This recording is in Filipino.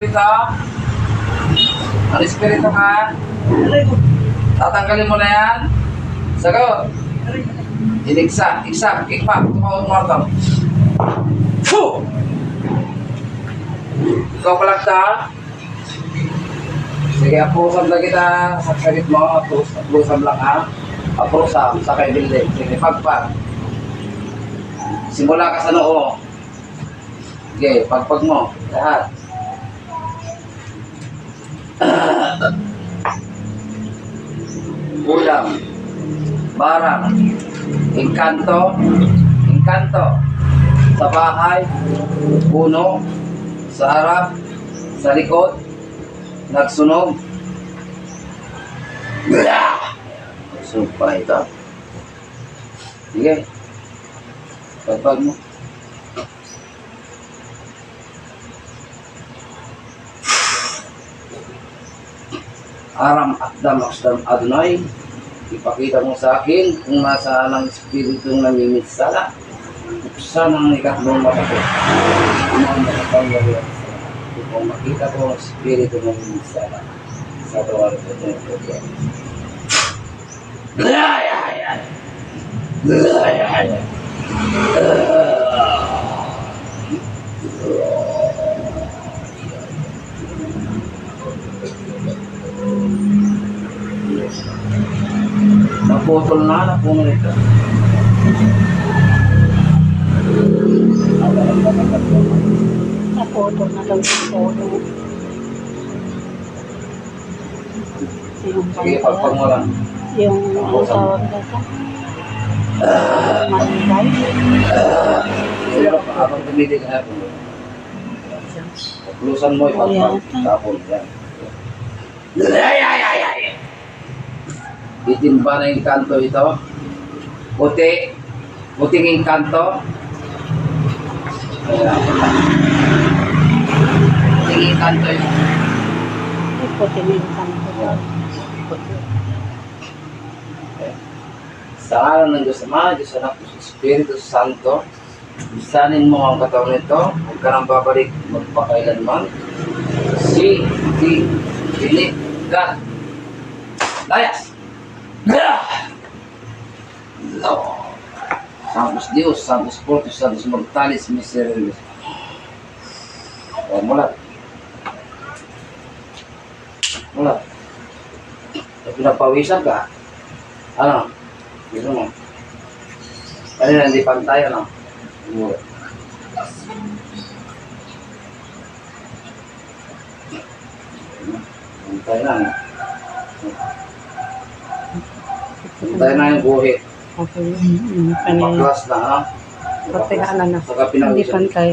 Ito, ang espiritu ka, tatanggalin mo na yan. Sagot. Iniksa, kikpak, tumawag mo ito. Fu! Ikaw palagta. Sige, apusam na kita sa salit mo. Apusam lang ha. Apusam sa kay building. Sige, pagpag. Simula ka sa noo. Sige, pagpag mo. Lahat. Ulam, barang, engkanto, sa bahay, puno, sa harap, sa likod, nagsunog. Supa ito. Sige, pagpag mo. Aram Akdam Akdam Adonai, ipakita mo sa akin kung nasaan ang espiritong namimitsala. Buksan ang ikatlong mata ko. Kung makita ko ang espiritong namimitsala sa bawat ito. Naputol na po nito. Naputol na daw yung photo. Sige, pagpag mo lang. Yung ano tawag dito? Manigay. Sige, habang tumili ka na po. Paglusan mo yung pagpag. Tapos yan. Itimba na yung kanto ito. Puting yung kanto. Puting yung kanto ito. Puting yung kanto. Sa araw ng Diyos Ama, Diyos Anak, Diyos Espiritu Santo, isanin mo ang katawan nito. Huwag ka nang babalik magpakailanman. Pinik, God. Layas! Santos Dios, Santos Portos, Santos Mortalis, Misericors. Mulat. Pinapawisan ka. Ano? Gusto mo? Kanina hindi pantay, ano? Mulat. Pantay na, ano? Pantay na yung buhit. Okay. Paklas na, ha? Pagtigaan na. Saka Hindi pinawisan. pantay.